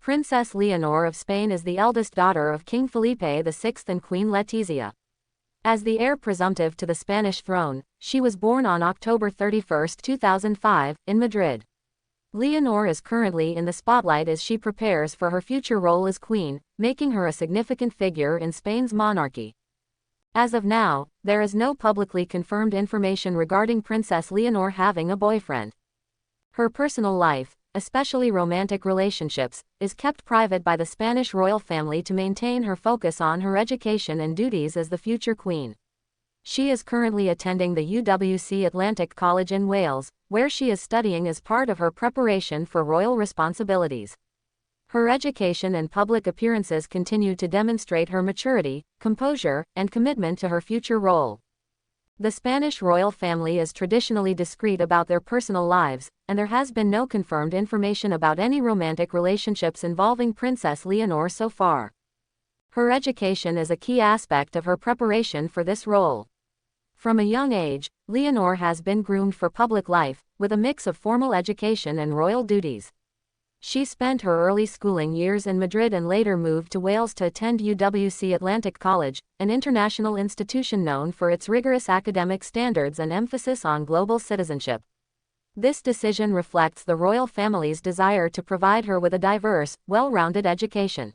Princess Leonor of Spain is the eldest daughter of King Felipe VI and Queen Letizia. As the heir presumptive to the Spanish throne, she was born on October 31, 2005, in Madrid. Leonor is currently in the spotlight as she prepares for her future role as queen, making her a significant figure in Spain's monarchy. As of now, there is no publicly confirmed information regarding Princess Leonor having a boyfriend. Her personal life, especially romantic relationships, is kept private by the Spanish royal family to maintain her focus on her education and duties as the future queen. She is currently attending the UWC Atlantic College in Wales, where she is studying as part of her preparation for royal responsibilities. Her education and public appearances continue to demonstrate her maturity, composure, and commitment to her future role. The Spanish royal family is traditionally discreet about their personal lives, and there has been no confirmed information about any romantic relationships involving Princess Leonor so far. Her education is a key aspect of her preparation for this role. From a young age, Leonor has been groomed for public life, with a mix of formal education and royal duties. She spent her early schooling years in Madrid and later moved to Wales to attend UWC Atlantic College, an international institution known for its rigorous academic standards and emphasis on global citizenship. This decision reflects the royal family's desire to provide her with a diverse, well-rounded education.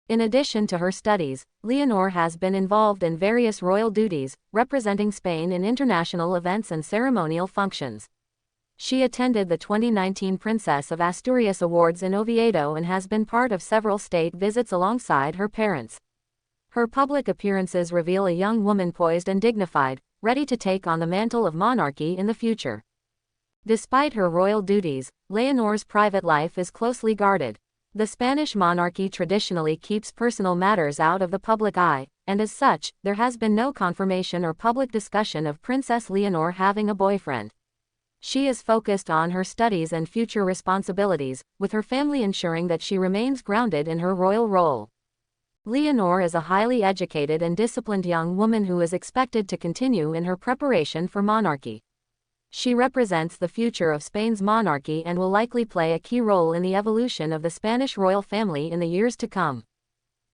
In addition to her studies, Leonor has been involved in various royal duties, representing Spain in international events and ceremonial functions. She attended the 2019 Princess of Asturias Awards in Oviedo and has been part of several state visits alongside her parents. Her public appearances reveal a young woman poised and dignified, ready to take on the mantle of monarchy in the future. Despite her royal duties, Leonor's private life is closely guarded. The Spanish monarchy traditionally keeps personal matters out of the public eye, and as such, there has been no confirmation or public discussion of Princess Leonor having a boyfriend. She is focused on her studies and future responsibilities, with her family ensuring that she remains grounded in her royal role. Leonor is a highly educated and disciplined young woman who is expected to continue in her preparation for monarchy. She represents the future of Spain's monarchy and will likely play a key role in the evolution of the Spanish royal family in the years to come.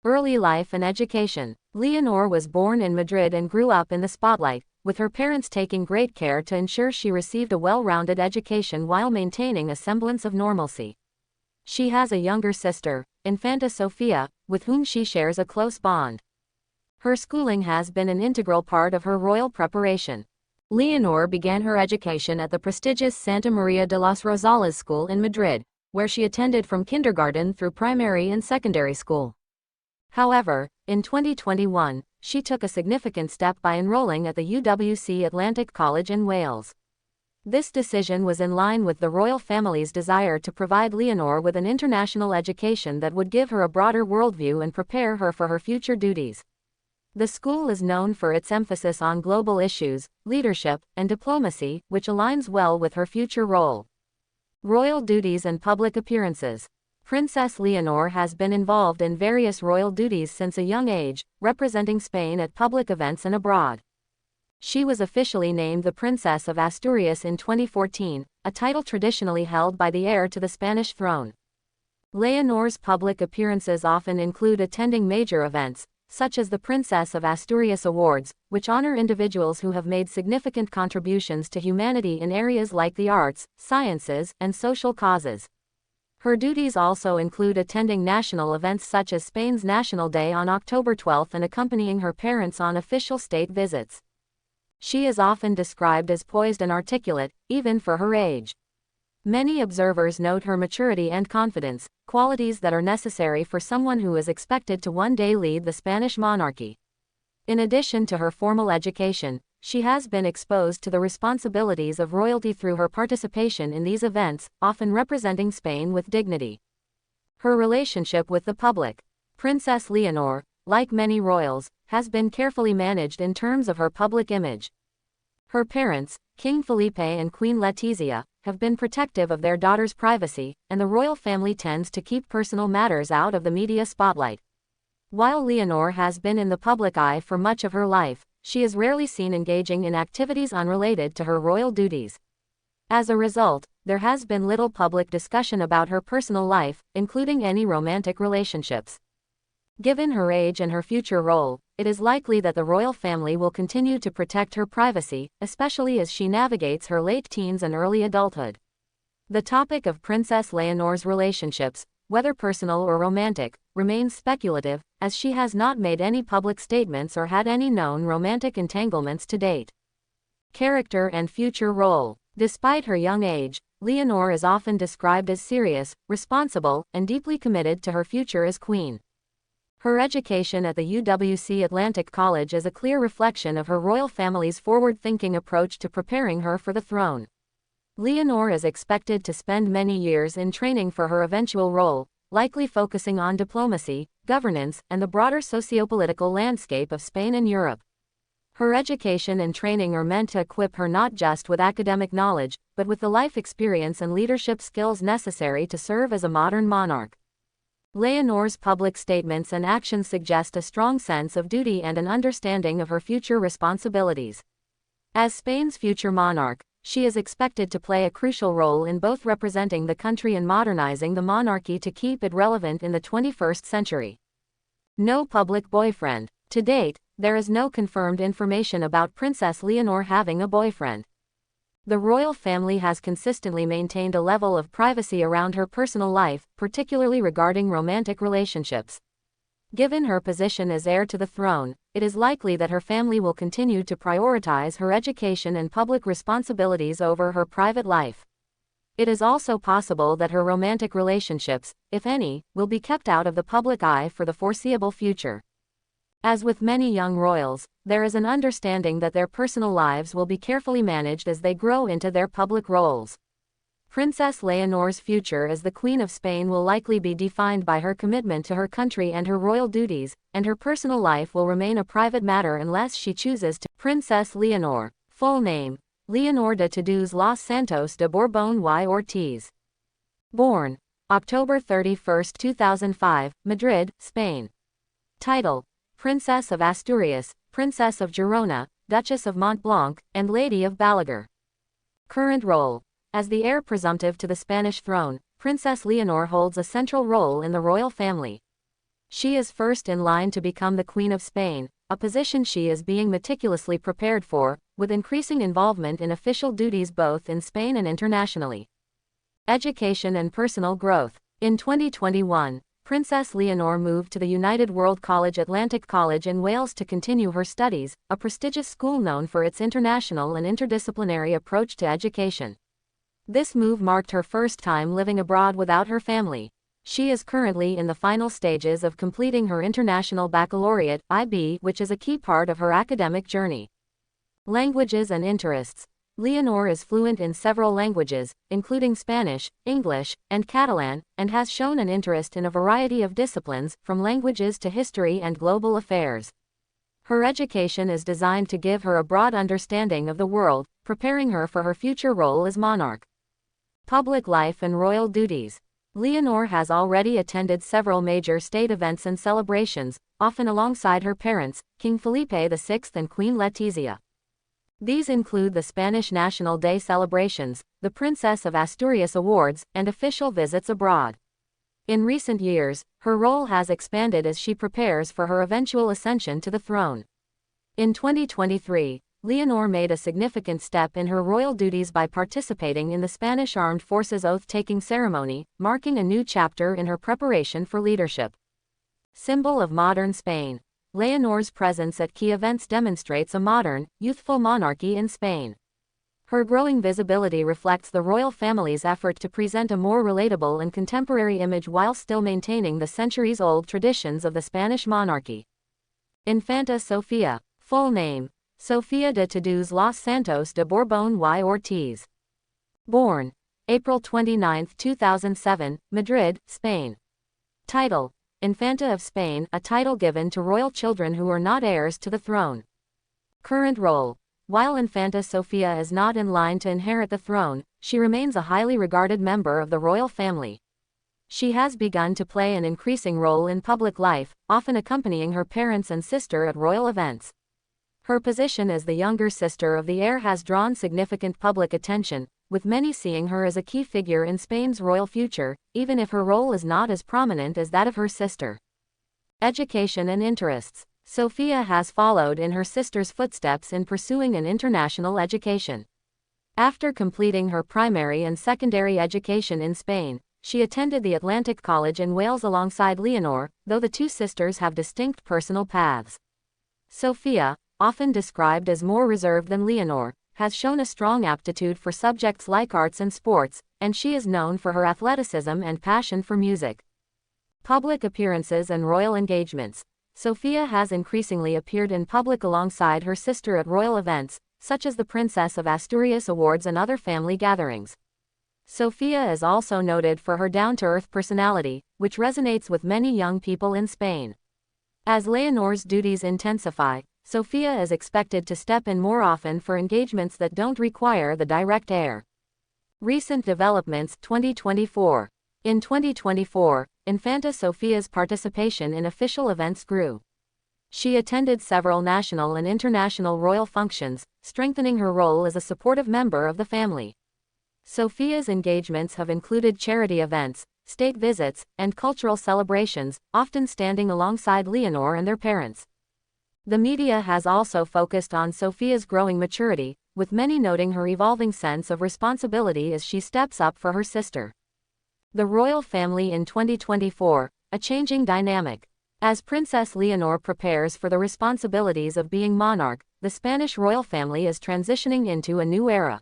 Early life and education. Leonor was born in Madrid and grew up in the spotlight, with her parents taking great care to ensure she received a well-rounded education while maintaining a semblance of normalcy. She has a younger sister, Infanta Sophia, with whom she shares a close bond. Her schooling has been an integral part of her royal preparation. Leonor began her education at the prestigious Santa Maria de las Rosales school in Madrid, where she attended from kindergarten through primary and secondary school. However, in 2021, she took a significant step by enrolling at the UWC Atlantic College in Wales. This decision was in line with the royal family's desire to provide Leonor with an international education that would give her a broader worldview and prepare her for her future duties. The school is known for its emphasis on global issues, leadership, and diplomacy, which aligns well with her future role. Royal duties and public appearances. Princess Leonor has been involved in various royal duties since a young age, representing Spain at public events and abroad. She was officially named the Princess of Asturias in 2014, a title traditionally held by the heir to the Spanish throne. Leonor's public appearances often include attending major events, such as the Princess of Asturias Awards, which honor individuals who have made significant contributions to humanity in areas like the arts, sciences, and social causes. Her duties also include attending national events such as Spain's National Day on October 12 and accompanying her parents on official state visits. She is often described as poised and articulate, even for her age. Many observers note her maturity and confidence, qualities that are necessary for someone who is expected to one day lead the Spanish monarchy. In addition to her formal education, she has been exposed to the responsibilities of royalty through her participation in these events, often representing Spain with dignity. Her relationship with the public. Princess Leonor, like many royals, has been carefully managed in terms of her public image. Her parents, King Felipe and Queen Letizia, have been protective of their daughter's privacy, and the royal family tends to keep personal matters out of the media spotlight. While Leonor has been in the public eye for much of her life, she is rarely seen engaging in activities unrelated to her royal duties. As a result, there has been little public discussion about her personal life, including any romantic relationships. Given her age and her future role, it is likely that the royal family will continue to protect her privacy, especially as she navigates her late teens and early adulthood. The topic of Princess Leonor's relationships, whether personal or romantic, remains speculative, as she has not made any public statements or had any known romantic entanglements to date. Character and future role. Despite her young age, Leonor is often described as serious, responsible, and deeply committed to her future as queen. Her education at the UWC Atlantic College is a clear reflection of her royal family's forward-thinking approach to preparing her for the throne. Leonor is expected to spend many years in training for her eventual role, likely focusing on diplomacy, governance, and the broader sociopolitical landscape of Spain and Europe. Her education and training are meant to equip her not just with academic knowledge, but with the life experience and leadership skills necessary to serve as a modern monarch. Leonor's public statements and actions suggest a strong sense of duty and an understanding of her future responsibilities. As Spain's future monarch, she is expected to play a crucial role in both representing the country and modernizing the monarchy to keep it relevant in the 21st century. No public boyfriend. To date, there is no confirmed information about Princess Leonor having a boyfriend. The royal family has consistently maintained a level of privacy around her personal life, particularly regarding romantic relationships. Given her position as heir to the throne, it is likely that her family will continue to prioritize her education and public responsibilities over her private life. It is also possible that her romantic relationships, if any, will be kept out of the public eye for the foreseeable future. As with many young royals, there is an understanding that their personal lives will be carefully managed as they grow into their public roles. Princess Leonor's future as the Queen of Spain will likely be defined by her commitment to her country and her royal duties, and her personal life will remain a private matter unless she chooses to. Princess Leonor, full name, Leonor de Todos los Santos de Borbón y Ortiz. Born October 31, 2005, Madrid, Spain. Title: Princess of Asturias, Princess of Girona, Duchess of Montblanc, and Lady of Balaguer. Current role: as the heir presumptive to the Spanish throne, Princess Leonor holds a central role in the royal family. She is first in line to become the Queen of Spain, a position she is being meticulously prepared for, with increasing involvement in official duties both in Spain and internationally. Education and personal growth. In 2021, Princess Leonor moved to the United World College Atlantic College in Wales to continue her studies, a prestigious school known for its international and interdisciplinary approach to education. This move marked her first time living abroad without her family. She is currently in the final stages of completing her International Baccalaureate (IB), which is a key part of her academic journey. Languages and interests. Leonor is fluent in several languages, including Spanish, English, and Catalan, and has shown an interest in a variety of disciplines, from languages to history and global affairs. Her education is designed to give her a broad understanding of the world, preparing her for her future role as monarch. Public life and royal duties. Leonor has already attended several major state events and celebrations, often alongside her parents, King Felipe VI and Queen Letizia. These include the Spanish National Day celebrations, the Princess of Asturias Awards, and official visits abroad. In recent years, her role has expanded as she prepares for her eventual ascension to the throne. In 2023, Leonor made a significant step in her royal duties by participating in the Spanish Armed Forces oath-taking ceremony, marking a new chapter in her preparation for leadership. Symbol of modern Spain. Leonor's presence at key events demonstrates a modern, youthful monarchy in Spain. Her growing visibility reflects the royal family's effort to present a more relatable and contemporary image while still maintaining the centuries-old traditions of the Spanish monarchy. Infanta Sophia, full name: Sofia de Todos los Santos de Borbón y Ortiz. Born April 29, 2007, Madrid, Spain. Title: Infanta of Spain, a title given to royal children who are not heirs to the throne. Current role: while Infanta Sophia is not in line to inherit the throne, she remains a highly regarded member of the royal family. She has begun to play an increasing role in public life, often accompanying her parents and sister at royal events. Her position as the younger sister of the heir has drawn significant public attention, with many seeing her as a key figure in Spain's royal future, even if her role is not as prominent as that of her sister. Education and interests. Sophia has followed in her sister's footsteps in pursuing an international education. After completing her primary and secondary education in Spain, she attended the Atlantic College in Wales alongside Leonor, though the two sisters have distinct personal paths. Sophia, often described as more reserved than Leonor, has shown a strong aptitude for subjects like arts and sports, and she is known for her athleticism and passion for music. Public appearances and royal engagements. Sophia has increasingly appeared in public alongside her sister at royal events, such as the Princess of Asturias Awards and other family gatherings. Sophia is also noted for her down-to-earth personality, which resonates with many young people in Spain. As Leonor's duties intensify, Sophia is expected to step in more often for engagements that don't require the direct heir. Recent developments 2024. In 2024, Infanta Sophia's participation in official events grew. She attended several national and international royal functions, strengthening her role as a supportive member of the family. Sophia's engagements have included charity events, state visits, and cultural celebrations, often standing alongside Leonor and their parents. The media has also focused on Sophia's growing maturity, with many noting her evolving sense of responsibility as she steps up for her sister. The royal family in 2024, a changing dynamic. As Princess Leonor prepares for the responsibilities of being monarch, the Spanish royal family is transitioning into a new era.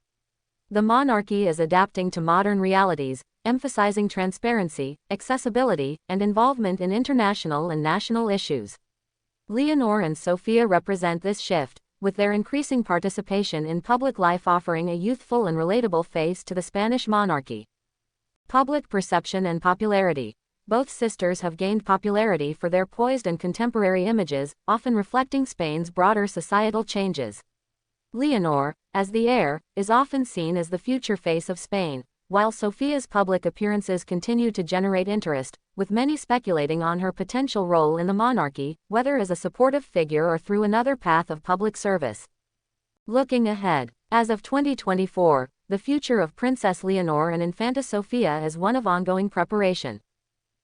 The monarchy is adapting to modern realities, emphasizing transparency, accessibility, and involvement in international and national issues. Leonor and Sophia represent this shift, with their increasing participation in public life offering a youthful and relatable face to the Spanish monarchy. Public perception and popularity. Both sisters have gained popularity for their poised and contemporary images, often reflecting Spain's broader societal changes. Leonor, as the heir, is often seen as the future face of Spain, while Sophia's public appearances continue to generate interest, with many speculating on her potential role in the monarchy, whether as a supportive figure or through another path of public service. Looking ahead. As of 2024, the future of Princess Leonor and Infanta Sophia is one of ongoing preparation.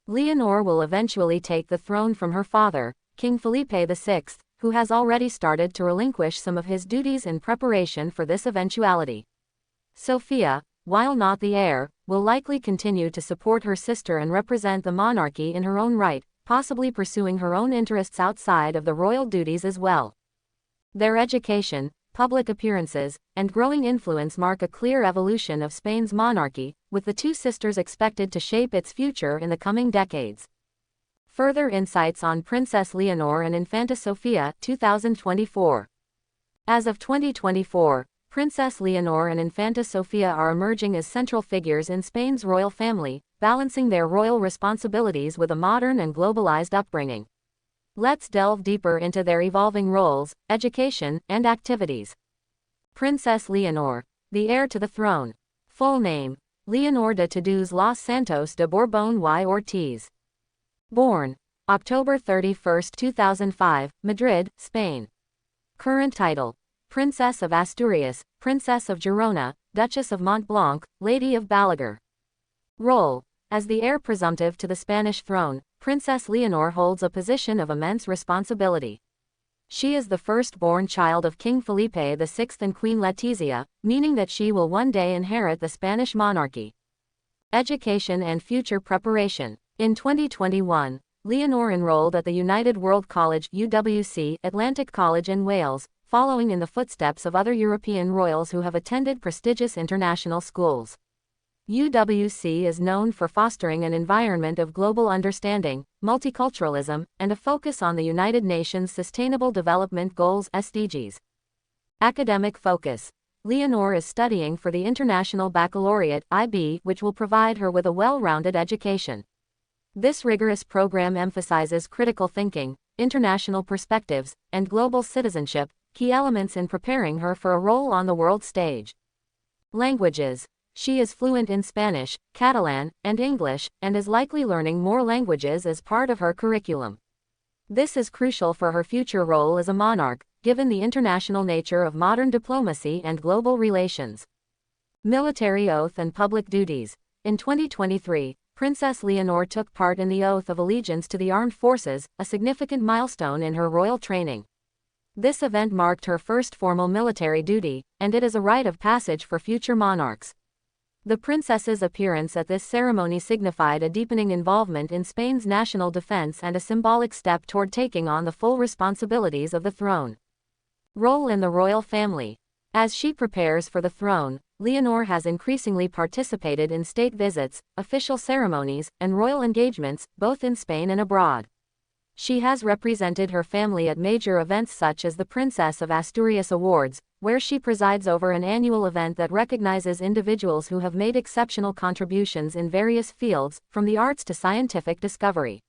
Leonor will eventually take the throne from her father, King Felipe VI, who has already started to relinquish some of his duties in preparation for this eventuality. Sophia, while not the heir, will likely continue to support her sister and represent the monarchy in her own right, possibly pursuing her own interests outside of the royal duties as well. Their education, public appearances, and growing influence mark a clear evolution of Spain's monarchy, with the two sisters expected to shape its future in the coming decades. Further insights on Princess Leonor and Infanta Sophia, 2024. As of 2024, Princess Leonor and Infanta Sophia are emerging as central figures in Spain's royal family, balancing their royal responsibilities with a modern and globalized upbringing. Let's delve deeper into their evolving roles, education, and activities. Princess Leonor, the heir to the throne. Full name: Leonor de Tuduz Los Santos de Borbón y Ortiz. Born October 31, 2005, Madrid, Spain. Current title: Princess of Asturias, Princess of Girona, Duchess of Montblanc, Lady of Balaguer. Role: as the heir presumptive to the Spanish throne, Princess Leonor holds a position of immense responsibility. She is the firstborn child of King Felipe VI and Queen Letizia, meaning that she will one day inherit the Spanish monarchy. Education and future preparation. In 2021, Leonor enrolled at the United World College (UWC) Atlantic College in Wales, following in the footsteps of other European royals who have attended prestigious international schools. UWC is known for fostering an environment of global understanding, multiculturalism, and a focus on the United Nations Sustainable Development Goals (SDGs). Academic focus. Leonor is studying for the International Baccalaureate (IB), which will provide her with a well-rounded education. This rigorous program emphasizes critical thinking, international perspectives, and global citizenship, key elements in preparing her for a role on the world stage. Languages. She is fluent in Spanish, Catalan, and English, and is likely learning more languages as part of her curriculum. This is crucial for her future role as a monarch, given the international nature of modern diplomacy and global relations. Military oath and public duties. In 2023, Princess Leonor took part in the Oath of Allegiance to the Armed Forces, a significant milestone in her royal training. This event marked her first formal military duty, and it is a rite of passage for future monarchs. The princess's appearance at this ceremony signified a deepening involvement in Spain's national defense and a symbolic step toward taking on the full responsibilities of the throne. Role in the royal family. As she prepares for the throne, Leonor has increasingly participated in state visits, official ceremonies, and royal engagements, both in Spain and abroad. She has represented her family at major events such as the Princess of Asturias Awards, where she presides over an annual event that recognizes individuals who have made exceptional contributions in various fields, from the arts to scientific discovery.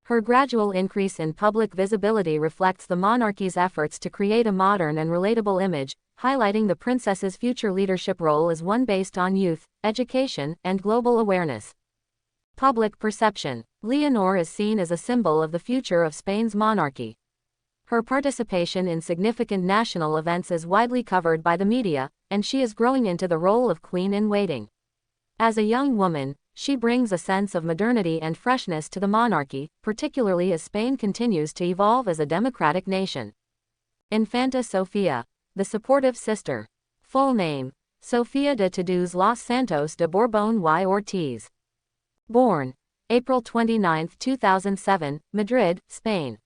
Her gradual increase in public visibility reflects the monarchy's efforts to create a modern and relatable image, highlighting the princess's future leadership role as one based on youth, education, and global awareness. Public perception. Leonor is seen as a symbol of the future of Spain's monarchy. Her participation in significant national events is widely covered by the media, and she is growing into the role of queen-in-waiting. As a young woman, she brings a sense of modernity and freshness to the monarchy, particularly as Spain continues to evolve as a democratic nation. Infanta Sophia, the supportive sister. Full name: Sofia de Todos los Santos de Borbón y Ortiz. Born April 29, 2007, Madrid, Spain.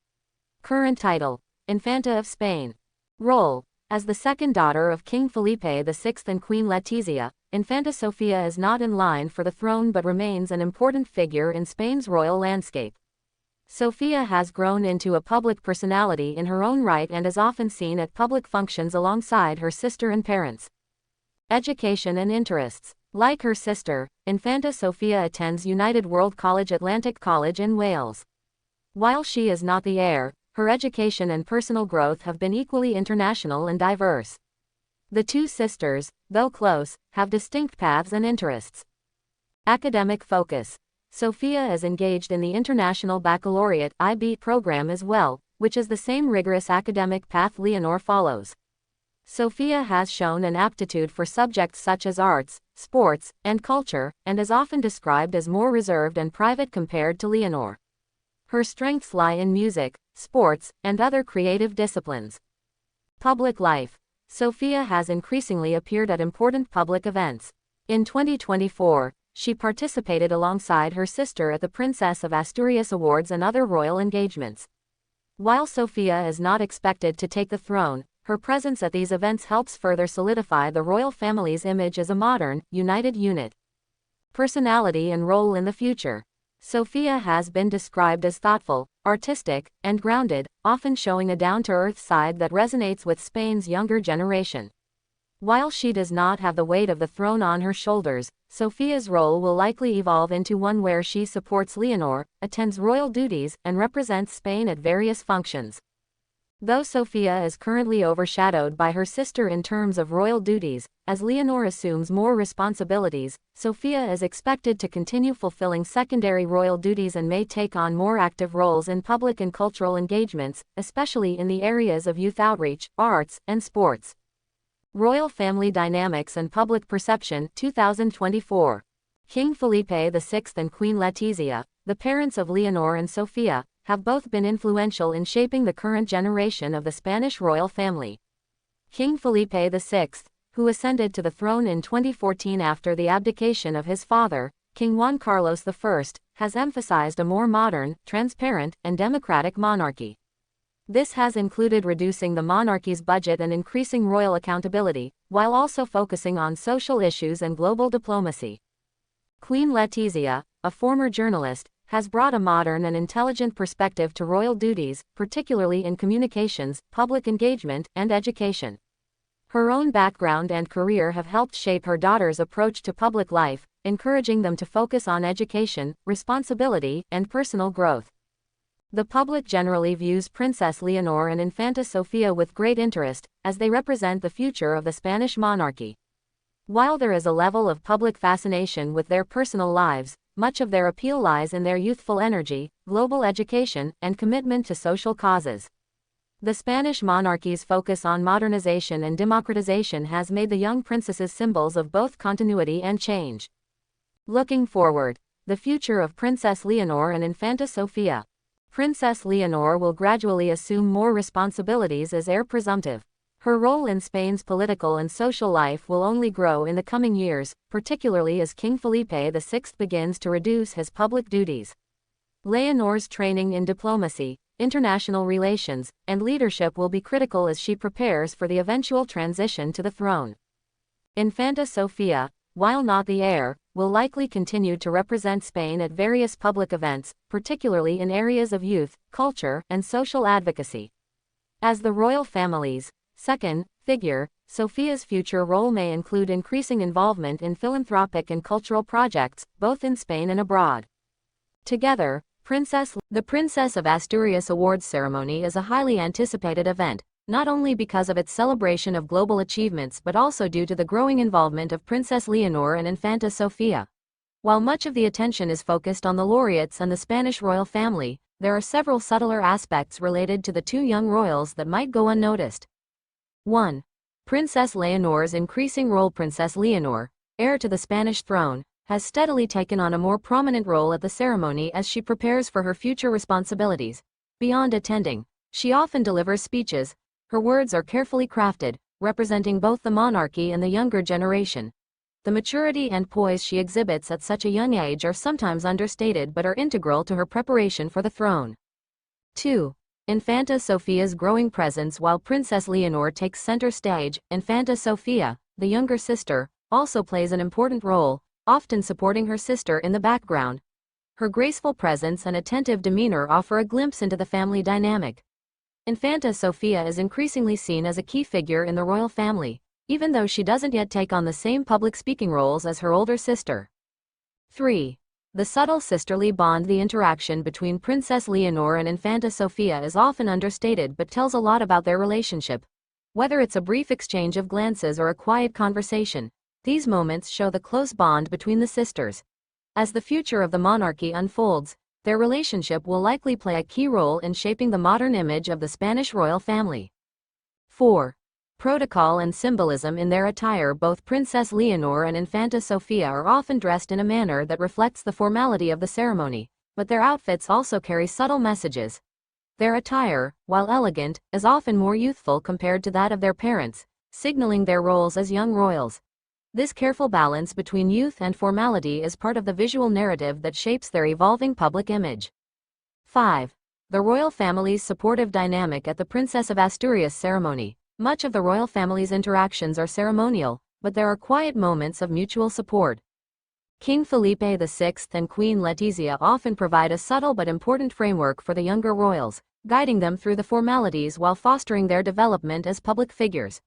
Current title: Infanta of Spain. Role: as the second daughter of King Felipe VI and Queen Letizia, Infanta Sophia is not in line for the throne but remains an important figure in Spain's royal landscape. Sophia has grown into a public personality in her own right and is often seen at public functions alongside her sister and parents. Education and interests. Like her sister, Infanta Sophia attends United World College Atlantic College in Wales. While she is not the heir, her education and personal growth have been equally international and diverse. The two sisters, though close, have distinct paths and interests. Academic focus. Sophia is engaged in the International Baccalaureate (IB) program as well, which is the same rigorous academic path Leonor follows. Sophia has shown an aptitude for subjects such as arts, sports, and culture, and is often described as more reserved and private compared to Leonor. Her strengths lie in music, sports, and other creative disciplines. Public life. Sophia has increasingly appeared at important public events. In 2024, she participated alongside her sister at the Princess of Asturias Awards and other royal engagements. While Sophia is not expected to take the throne, her presence at these events helps further solidify the royal family's image as a modern, united unit. Personality and role in the future. Sophia has been described as thoughtful, artistic, and grounded, often showing a down-to-earth side that resonates with Spain's younger generation. While she does not have the weight of the throne on her shoulders, Sophia's role will likely evolve into one where she supports Leonor, attends royal duties, and represents Spain at various functions. Though Sophia is currently overshadowed by her sister in terms of royal duties, as Leonor assumes more responsibilities, Sophia is expected to continue fulfilling secondary royal duties and may take on more active roles in public and cultural engagements, especially in the areas of youth outreach, arts, and sports. Royal Family Dynamics and Public Perception, 2024. King Felipe VI and Queen Letizia, the parents of Leonor and Sophia, have both been influential in shaping the current generation of the Spanish royal family. King Felipe VI, who ascended to the throne in 2014 after the abdication of his father, King Juan Carlos I, has emphasized a more modern, transparent, and democratic monarchy. This has included reducing the monarchy's budget and increasing royal accountability, while also focusing on social issues and global diplomacy. Queen Letizia, a former journalist, has brought a modern and intelligent perspective to royal duties, particularly in communications, public engagement, and education. Her own background and career have helped shape her daughter's approach to public life, encouraging them to focus on education, responsibility, and personal growth. The public generally views Princess Leonor and Infanta Sophia with great interest, as they represent the future of the Spanish monarchy. While there is a level of public fascination with their personal lives, much of their appeal lies in their youthful energy, global education, and commitment to social causes. The Spanish monarchy's focus on modernization and democratization has made the young princesses symbols of both continuity and change. Looking forward, the future of Princess Leonor and Infanta Sophia. Princess Leonor will gradually assume more responsibilities as heir presumptive. Her role in Spain's political and social life will only grow in the coming years, particularly as King Felipe VI begins to reduce his public duties. Leonor's training in diplomacy, international relations, and leadership will be critical as she prepares for the eventual transition to the throne. Infanta Sophia, while not the heir, will likely continue to represent Spain at various public events, particularly in areas of youth, culture, and social advocacy. As the royal family's second figure, Sophia's future role may include increasing involvement in philanthropic and cultural projects, both in Spain and abroad. Together, the Princess of Asturias Awards ceremony is a highly anticipated event, not only because of its celebration of global achievements but also due to the growing involvement of Princess Leonor and Infanta Sophia. While much of the attention is focused on the laureates and the Spanish royal family, there are several subtler aspects related to the two young royals that might go unnoticed. 1. Princess Leonor's increasing role. Princess Leonor, heir to the Spanish throne, has steadily taken on a more prominent role at the ceremony as she prepares for her future responsibilities. Beyond attending, she often delivers speeches. Her words are carefully crafted, representing both the monarchy and the younger generation. The maturity and poise she exhibits at such a young age are sometimes understated but are integral to her preparation for the throne. 2. Infanta Sophia's growing presence. While Princess Leonor takes center stage, Infanta Sophia, the younger sister, also plays an important role, often supporting her sister in the background. Her graceful presence and attentive demeanor offer a glimpse into the family dynamic. Infanta Sophia is increasingly seen as a key figure in the royal family, even though she doesn't yet take on the same public speaking roles as her older sister. 3. The subtle sisterly bond. The interaction between Princess Leonor and Infanta Sophia is often understated but tells a lot about their relationship. Whether it's a brief exchange of glances or a quiet conversation, these moments show the close bond between the sisters. As the future of the monarchy unfolds, their relationship will likely play a key role in shaping the modern image of the Spanish royal family. 4. Protocol and symbolism. In their attire, both Princess Leonor and Infanta Sophia are often dressed in a manner that reflects the formality of the ceremony, but their outfits also carry subtle messages. Their attire, while elegant, is often more youthful compared to that of their parents, signaling their roles as young royals. This careful balance between youth and formality is part of the visual narrative that shapes their evolving public image. 5. The royal family's supportive dynamic at the Princess of Asturias ceremony. Much of the royal family's interactions are ceremonial, but there are quiet moments of mutual support. King Felipe VI and Queen Letizia often provide a subtle but important framework for the younger royals, guiding them through the formalities while fostering their development as public figures.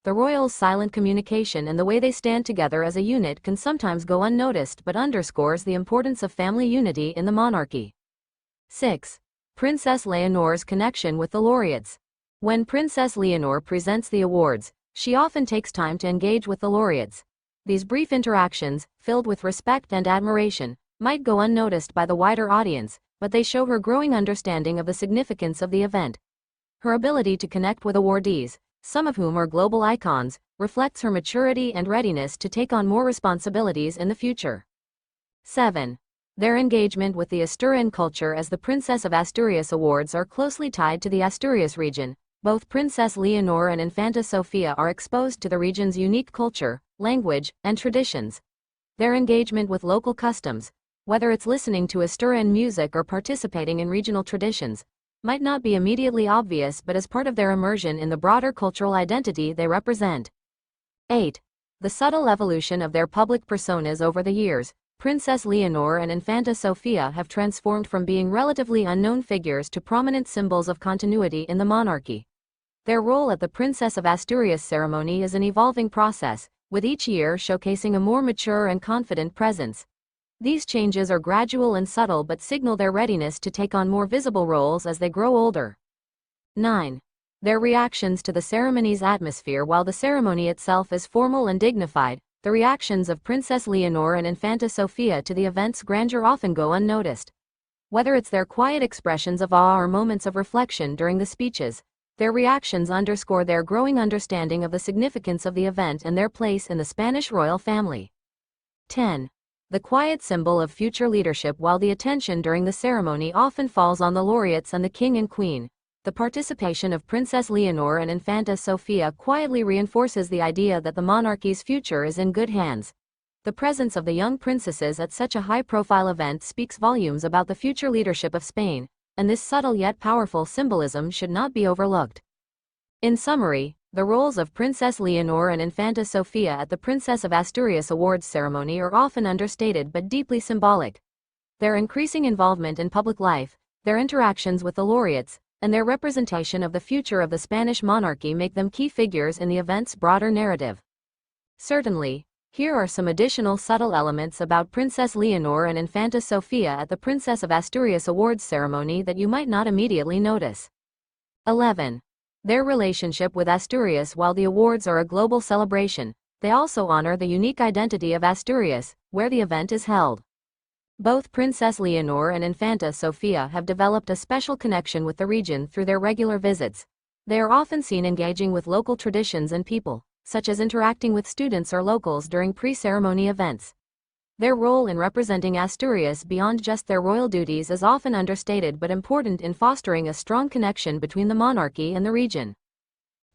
The royals' silent communication and the way they stand together as a unit can sometimes go unnoticed but underscores the importance of family unity in the monarchy. 6. Princess Leonor's connection with the laureates. When Princess Leonor presents the awards, she often takes time to engage with the laureates. These brief interactions, filled with respect and admiration, might go unnoticed by the wider audience, but they show her growing understanding of the significance of the event. Her ability to connect with awardees, some of whom are global icons, reflects her maturity and readiness to take on more responsibilities in the future. 7. Their engagement with the Asturian culture. As the Princess of Asturias Awards are closely tied to the Asturias region, both Princess Leonor and Infanta Sophia are exposed to the region's unique culture, language, and traditions. Their engagement with local customs, whether it's listening to Asturian music or participating in regional traditions, might not be immediately obvious but is part of their immersion in the broader cultural identity they represent. 8. The subtle evolution of their public personas. Over the years, Princess Leonor and Infanta Sophia have transformed from being relatively unknown figures to prominent symbols of continuity in the monarchy. Their role at the Princess of Asturias ceremony is an evolving process, with each year showcasing a more mature and confident presence. These changes are gradual and subtle but signal their readiness to take on more visible roles as they grow older. 9. Their reactions to the ceremony's atmosphere. While the ceremony itself is formal and dignified, the reactions of Princess Leonor and Infanta Sophia to the event's grandeur often go unnoticed. Whether it's their quiet expressions of awe or moments of reflection during the speeches, Their reactions underscore their growing understanding of the significance of the event and their place in the Spanish royal family. 10. The quiet symbol of future leadership. While the attention during the ceremony often falls on the laureates and the king and queen, the participation of Princess Leonor and Infanta Sophia quietly reinforces the idea that the monarchy's future is in good hands. The presence of the young princesses at such a high-profile event speaks volumes about the future leadership of Spain, and this subtle yet powerful symbolism should not be overlooked. In summary, the roles of Princess Leonor and Infanta Sophia at the Princess of Asturias awards ceremony are often understated but deeply symbolic. Their increasing involvement in public life, their interactions with the laureates, and their representation of the future of the Spanish monarchy make them key figures in the event's broader narrative. Certainly, here are some additional subtle elements about Princess Leonor and Infanta Sophia at the Princess of Asturias awards ceremony that you might not immediately notice. 11. Their relationship with Asturias. While the awards are a global celebration, they also honor the unique identity of Asturias, where the event is held. Both Princess Leonor and Infanta Sophia have developed a special connection with the region through their regular visits. They are often seen engaging with local traditions and people, such as interacting with students or locals during pre-ceremony events. Their role in representing Asturias beyond just their royal duties is often understated but important in fostering a strong connection between the monarchy and the region.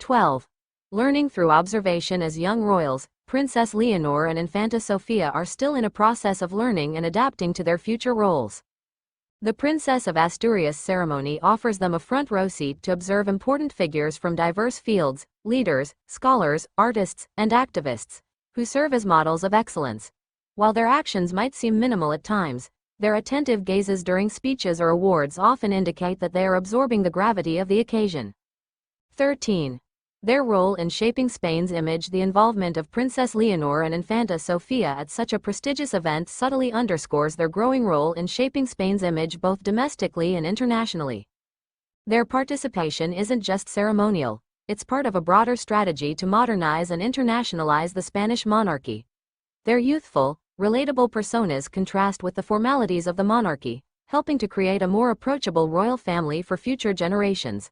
12. Learning through observation. As young royals, Princess Leonor and Infanta Sophia are still in a process of learning and adapting to their future roles. The Princess of Asturias ceremony offers them a front row seat to observe important figures from diverse fields, leaders, scholars, artists, and activists, who serve as models of excellence. While their actions might seem minimal at times, their attentive gazes during speeches or awards often indicate that they are absorbing the gravity of the occasion. 13. Their role in shaping Spain's image. The involvement of Princess Leonor and Infanta Sophia at such a prestigious event subtly underscores their growing role in shaping Spain's image both domestically and internationally. Their participation isn't just ceremonial, it's part of a broader strategy to modernize and internationalize the Spanish monarchy. Their youthful, relatable personas contrast with the formalities of the monarchy, helping to create a more approachable royal family for future generations.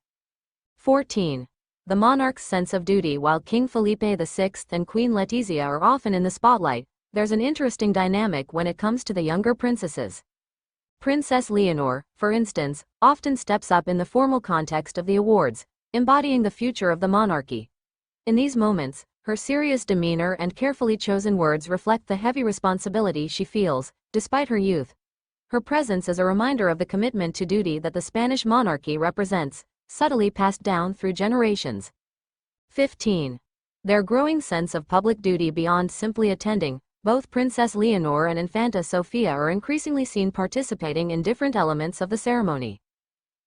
14. The monarch's sense of duty. While King Felipe VI and Queen Letizia are often in the spotlight, there's an interesting dynamic when it comes to the younger princesses. Princess Leonor, for instance, often steps up in the formal context of the awards, embodying the future of the monarchy. In these moments, her serious demeanor and carefully chosen words reflect the heavy responsibility she feels, despite her youth. Her presence is a reminder of the commitment to duty that the Spanish monarchy represents, subtly passed down through generations. 15. Their growing sense of public duty. Beyond simply attending, both Princess Leonor and Infanta Sophia are increasingly seen participating in different elements of the ceremony.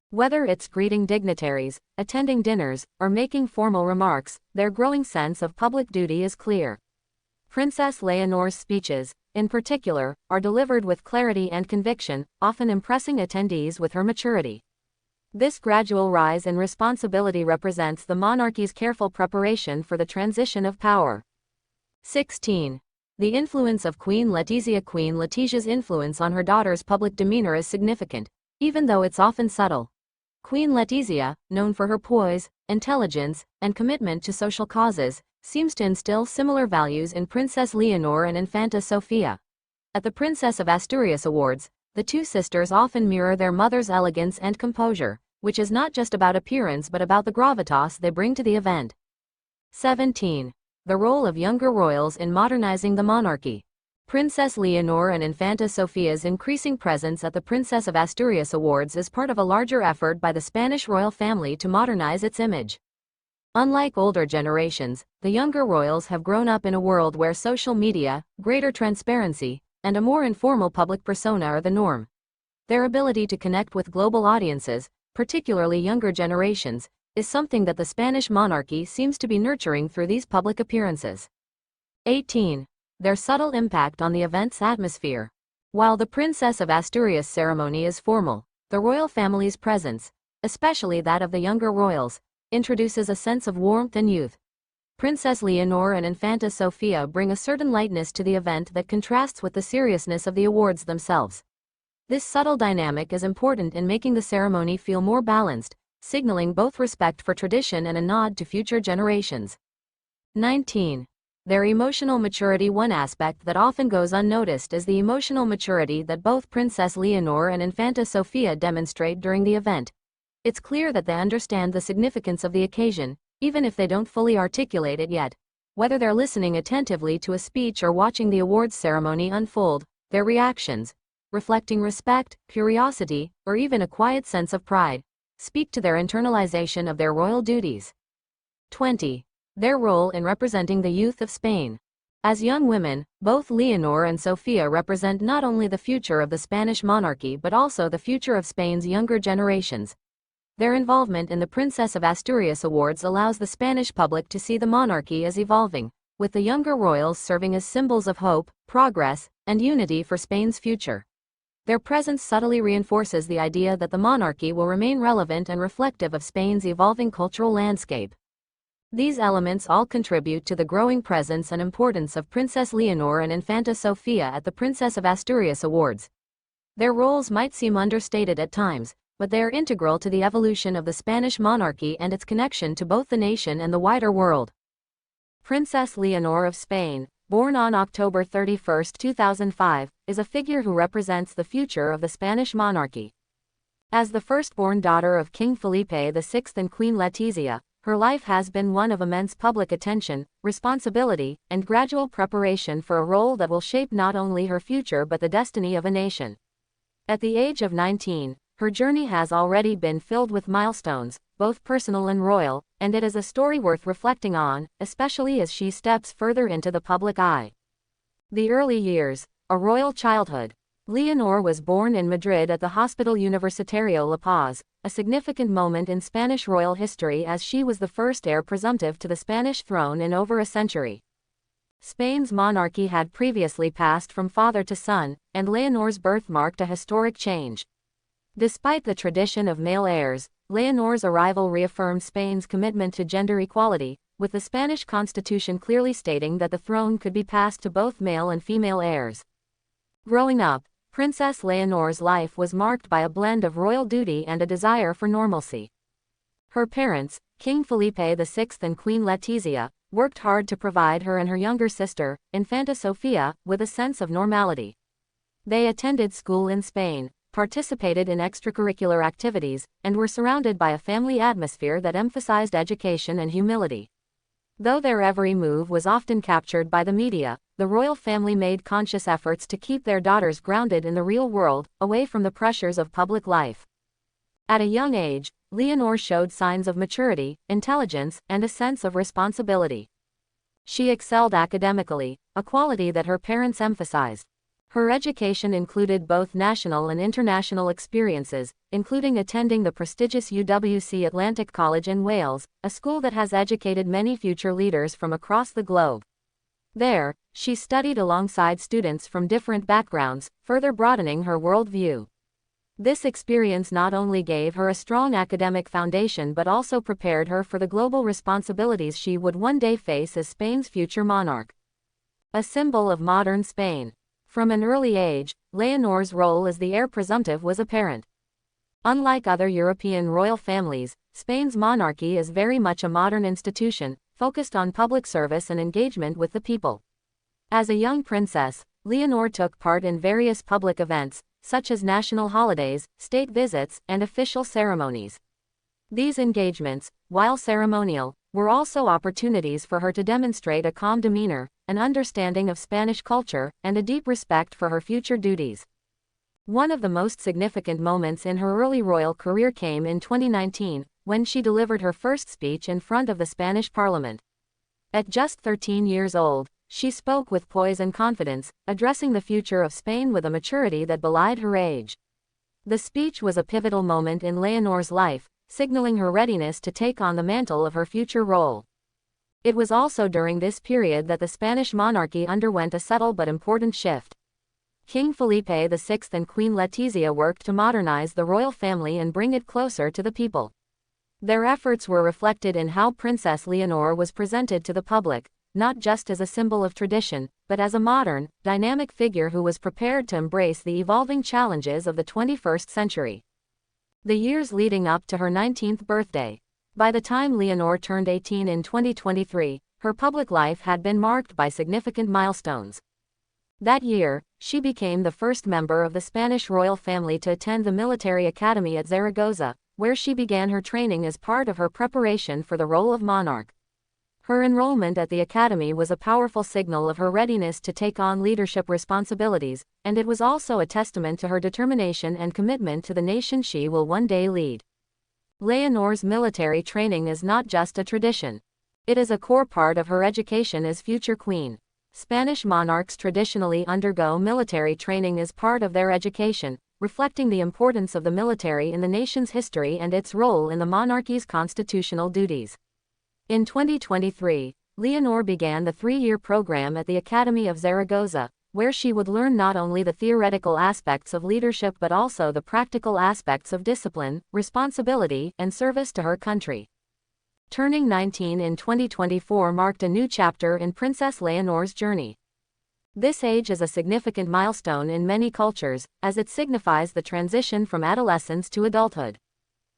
Whether it's greeting dignitaries, attending dinners, or making formal remarks, their growing sense of public duty is clear. Princess Leonor's speeches, in particular, are delivered with clarity and conviction, often impressing attendees with her maturity. This gradual rise in responsibility represents the monarchy's careful preparation for the transition of power. 16. The influence of Queen Letizia. Queen Letizia's influence on her daughter's public demeanor is significant, even though it's often subtle. Queen Letizia, known for her poise, intelligence, and commitment to social causes, seems to instill similar values in Princess Leonor and Infanta Sophia. At the Princess of Asturias awards, the two sisters often mirror their mother's elegance and composure, which is not just about appearance but about the gravitas they bring to the event. 17. The role of younger royals in modernizing the monarchy. Princess Leonor and Infanta Sophia's increasing presence at the Princess of Asturias awards is part of a larger effort by the Spanish royal family to modernize its image. Unlike older generations, the younger royals have grown up in a world where social media, greater transparency, and a more informal public persona are the norm. Their ability to connect with global audiences, particularly younger generations, is something that the Spanish monarchy seems to be nurturing through these public appearances. 18. Their subtle impact on the event's atmosphere. While the Princess of Asturias ceremony is formal, the royal family's presence, especially that of the younger royals, introduces a sense of warmth and youth. Princess Leonor and Infanta Sophia bring a certain lightness to the event that contrasts with the seriousness of the awards themselves. This subtle dynamic is important in making the ceremony feel more balanced, signaling both respect for tradition and a nod to future generations. 19. Their emotional maturity. One aspect that often goes unnoticed is the emotional maturity that both Princess Leonor and Infanta Sophia demonstrate during the event. It's clear that they understand the significance of the occasion, even if they don't fully articulate it yet. Whether they're listening attentively to a speech or watching the awards ceremony unfold, their reactions, reflecting respect, curiosity, or even a quiet sense of pride, speak to their internalization of their royal duties. 20. Their role in representing the youth of Spain. As young women, both Leonor and Sophia represent not only the future of the Spanish monarchy but also the future of Spain's younger generations. Their involvement in the Princess of Asturias Awards allows the Spanish public to see the monarchy as evolving, with the younger royals serving as symbols of hope, progress, and unity for Spain's future. Their presence subtly reinforces the idea that the monarchy will remain relevant and reflective of Spain's evolving cultural landscape. These elements all contribute to the growing presence and importance of Princess Leonor and Infanta Sophia at the Princess of Asturias Awards. Their roles might seem understated at times, but they are integral to the evolution of the Spanish monarchy and its connection to both the nation and the wider world. Princess Leonor of Spain, born on October 31, 2005, is a figure who represents the future of the Spanish monarchy. As the firstborn daughter of King Felipe VI and Queen Letizia, her life has been one of immense public attention, responsibility, and gradual preparation for a role that will shape not only her future but the destiny of a nation. At the age of 19, her journey has already been filled with milestones, both personal and royal, and it is a story worth reflecting on, especially as she steps further into the public eye. The early years, a royal childhood. Leonor was born in Madrid at the Hospital Universitario La Paz, a significant moment in Spanish royal history as she was the first heir presumptive to the Spanish throne in over a century. Spain's monarchy had previously passed from father to son, and Leonor's birth marked a historic change. Despite the tradition of male heirs, Leonor's arrival reaffirmed Spain's commitment to gender equality, with the Spanish constitution clearly stating that the throne could be passed to both male and female heirs. Growing up, Princess Leonor's life was marked by a blend of royal duty and a desire for normalcy. Her parents, King Felipe VI and Queen Letizia, worked hard to provide her and her younger sister, Infanta Sophia, with a sense of normality. They attended school in Spain, participated in extracurricular activities, and were surrounded by a family atmosphere that emphasized education and humility. Though their every move was often captured by the media, the royal family made conscious efforts to keep their daughters grounded in the real world, away from the pressures of public life. At a young age, Leonor showed signs of maturity, intelligence, and a sense of responsibility. She excelled academically, a quality that her parents emphasized. Her education included both national and international experiences, including attending the prestigious UWC Atlantic College in Wales, a school that has educated many future leaders from across the globe. There, she studied alongside students from different backgrounds, further broadening her worldview. This experience not only gave her a strong academic foundation but also prepared her for the global responsibilities she would one day face as Spain's future monarch. A symbol of modern Spain. From an early age, Leonor's role as the heir presumptive was apparent. Unlike other European royal families, Spain's monarchy is very much a modern institution, focused on public service and engagement with the people. As a young princess, Leonor took part in various public events, such as national holidays, state visits, and official ceremonies. These engagements, while ceremonial, were also opportunities for her to demonstrate a calm demeanor, an understanding of Spanish culture, and a deep respect for her future duties. One of the most significant moments in her early royal career came in 2019, when she delivered her first speech in front of the Spanish Parliament. At just 13 years old, she spoke with poise and confidence, addressing the future of Spain with a maturity that belied her age. The speech was a pivotal moment in Leonor's life, signaling her readiness to take on the mantle of her future role. It was also during this period that the Spanish monarchy underwent a subtle but important shift. King Felipe VI and Queen Letizia worked to modernize the royal family and bring it closer to the people. Their efforts were reflected in how Princess Leonor was presented to the public, not just as a symbol of tradition, but as a modern, dynamic figure who was prepared to embrace the evolving challenges of the 21st century. The years leading up to her 19th birthday. By the time Leonor turned 18 in 2023, her public life had been marked by significant milestones. That year, she became the first member of the Spanish royal family to attend the military academy at Zaragoza, where she began her training as part of her preparation for the role of monarch. Her enrollment at the academy was a powerful signal of her readiness to take on leadership responsibilities, and it was also a testament to her determination and commitment to the nation she will one day lead. Leonor's military training is not just a tradition. It is a core part of her education as future queen. Spanish monarchs traditionally undergo military training as part of their education, reflecting the importance of the military in the nation's history and its role in the monarchy's constitutional duties. In 2023, Leonor began the 3-year program at the Academy of Zaragoza, where she would learn not only the theoretical aspects of leadership but also the practical aspects of discipline, responsibility, and service to her country. Turning 19 in 2024 marked a new chapter in Princess Leonor's journey. This age is a significant milestone in many cultures, as it signifies the transition from adolescence to adulthood.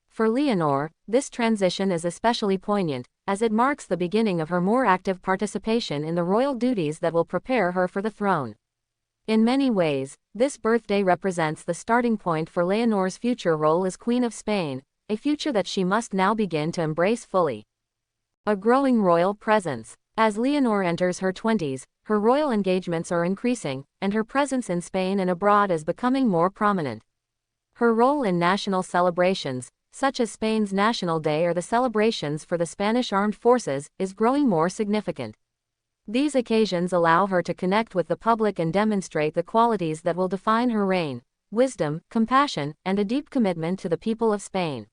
For Leonor, this transition is especially poignant, as it marks the beginning of her more active participation in the royal duties that will prepare her for the throne. In many ways, this birthday represents the starting point for Leonor's future role as Queen of Spain, a future that she must now begin to embrace fully. A growing royal presence. As Leonor enters her 20s, her royal engagements are increasing, and her presence in Spain and abroad is becoming more prominent. Her role in national celebrations, such as Spain's National Day or the celebrations for the Spanish Armed Forces, is growing more significant. These occasions allow her to connect with the public and demonstrate the qualities that will define her reign: wisdom, compassion, and a deep commitment to the people of Spain.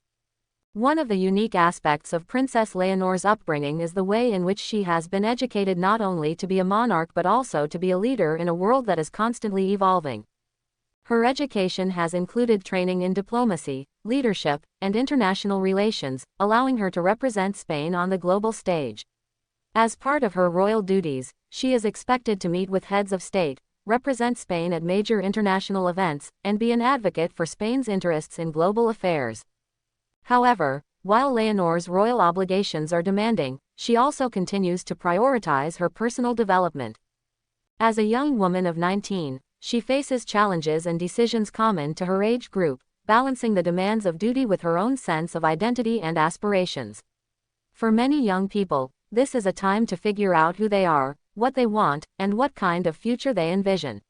One of the unique aspects of Princess Leonor's upbringing is the way in which she has been educated not only to be a monarch but also to be a leader in a world that is constantly evolving. Her education has included training in diplomacy, leadership, and international relations, allowing her to represent Spain on the global stage. As part of her royal duties, she is expected to meet with heads of state, represent Spain at major international events, and be an advocate for Spain's interests in global affairs. However, while Leonor's royal obligations are demanding, she also continues to prioritize her personal development. As a young woman of 19, she faces challenges and decisions common to her age group, balancing the demands of duty with her own sense of identity and aspirations. For many young people, this is a time to figure out who they are, what they want, and what kind of future they envision.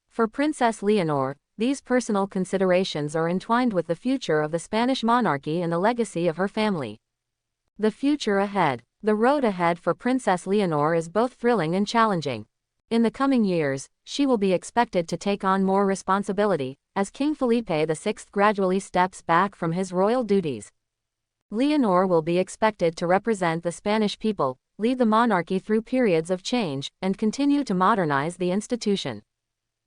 For Princess Leonor, these personal considerations are entwined with the future of the Spanish monarchy and the legacy of her family. The future ahead. The road ahead for Princess Leonor is both thrilling and challenging. In the coming years, she will be expected to take on more responsibility, as King Felipe VI gradually steps back from his royal duties. Leonor will be expected to represent the Spanish people, lead the monarchy through periods of change, and continue to modernize the institution.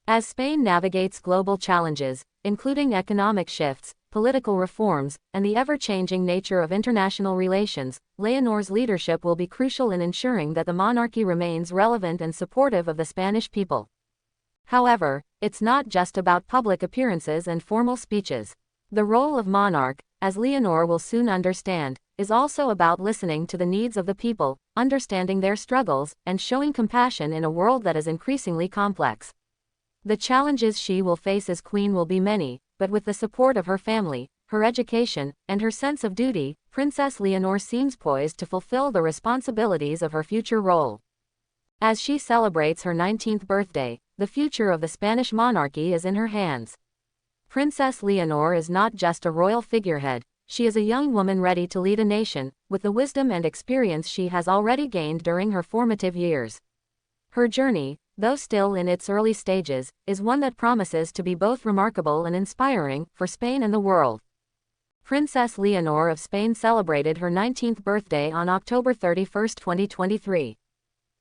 As Spain navigates global challenges, including economic shifts, political reforms, and the ever-changing nature of international relations, Leonor's leadership will be crucial in ensuring that the monarchy remains relevant and supportive of the Spanish people. However, it's not just about public appearances and formal speeches. The role of monarch, as Leonor will soon understand, is also about listening to the needs of the people, understanding their struggles, and showing compassion in a world that is increasingly complex. The challenges she will face as queen will be many, but with the support of her family, her education, and her sense of duty, Princess Leonor seems poised to fulfill the responsibilities of her future role. As she celebrates her 19th birthday, the future of the Spanish monarchy is in her hands. Princess Leonor is not just a royal figurehead, she is a young woman ready to lead a nation, with the wisdom and experience she has already gained during her formative years. Her journey, though still in its early stages, is one that promises to be both remarkable and inspiring for Spain and the world. Princess Leonor of Spain celebrated her 19th birthday on October 31, 2023.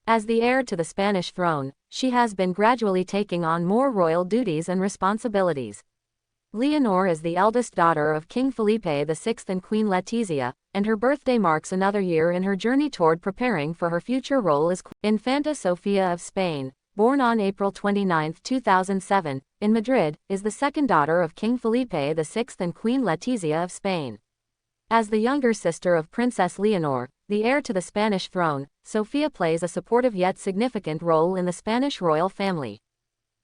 As the heir to the Spanish throne, she has been gradually taking on more royal duties and responsibilities. Leonor is the eldest daughter of King Felipe VI and Queen Letizia, and her birthday marks another year in her journey toward preparing for her future role as Infanta Sophia of Spain, born on April 29, 2007, in Madrid, is the second daughter of King Felipe VI and Queen Letizia of Spain. As the younger sister of Princess Leonor, the heir to the Spanish throne, Sofia plays a supportive yet significant role in the Spanish royal family.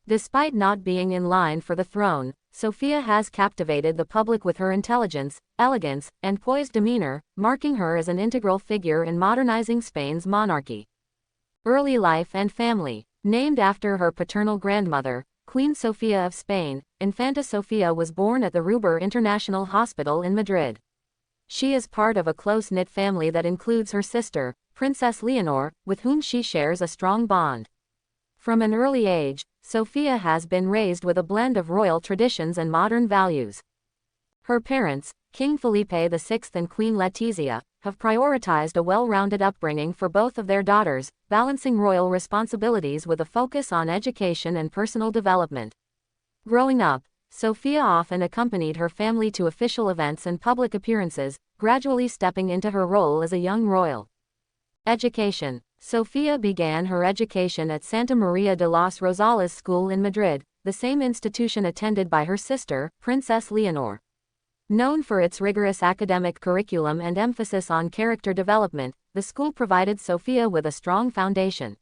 Despite not being in line for the throne, Sofia has captivated the public with her intelligence, elegance, and poised demeanor, marking her as an integral figure in modernizing Spain's monarchy. Early life and family. Named after her paternal grandmother, Queen Sofia of Spain, Infanta Sophia was born at the Ruber International Hospital in Madrid. She is part of a close-knit family that includes her sister, Princess Leonor, with whom she shares a strong bond. From an early age, Sofia has been raised with a blend of royal traditions and modern values. Her parents, King Felipe VI and Queen Letizia, have prioritized a well-rounded upbringing for both of their daughters, balancing royal responsibilities with a focus on education and personal development. Growing up, Sofia often accompanied her family to official events and public appearances, gradually stepping into her role as a young royal. Education. Sofia began her education at Santa Maria de las Rosales School in Madrid, the same institution attended by her sister, Princess Leonor. Known for its rigorous academic curriculum and emphasis on character development, the school provided Sofia with a strong foundation.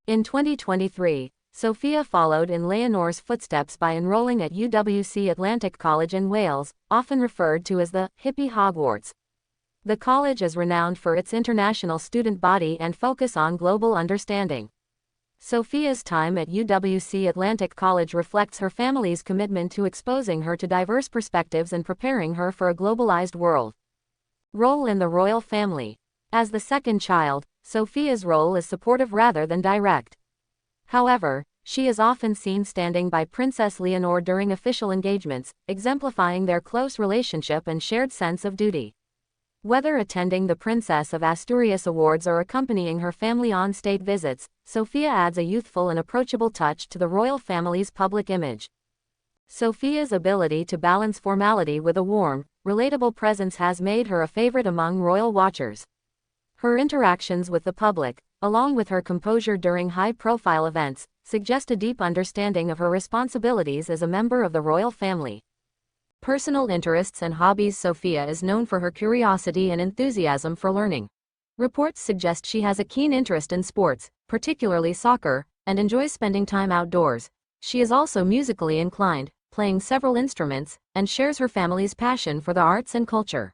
In 2023, Sofia followed in Leonor's footsteps by enrolling at UWC Atlantic College in Wales, often referred to as the Hippie Hogwarts. The college is renowned for its international student body and focus on global understanding. Sofia's time at UWC Atlantic College reflects her family's commitment to exposing her to diverse perspectives and preparing her for a globalized world. Role in the royal family. As the second child, Sofia's role is supportive rather than direct. However, she is often seen standing by Princess Leonor during official engagements, exemplifying their close relationship and shared sense of duty. Whether attending the Princess of Asturias Awards or accompanying her family on state visits, Sofia adds a youthful and approachable touch to the royal family's public image. Sofia's ability to balance formality with a warm, relatable presence has made her a favorite among royal watchers. Her interactions with the public, along with her composure during high-profile events, suggest a deep understanding of her responsibilities as a member of the royal family. Personal interests and hobbies. Sofia is known for her curiosity and enthusiasm for learning. Reports suggest she has a keen interest in sports, particularly soccer, and enjoys spending time outdoors. She is also musically inclined, playing several instruments, and shares her family's passion for the arts and culture.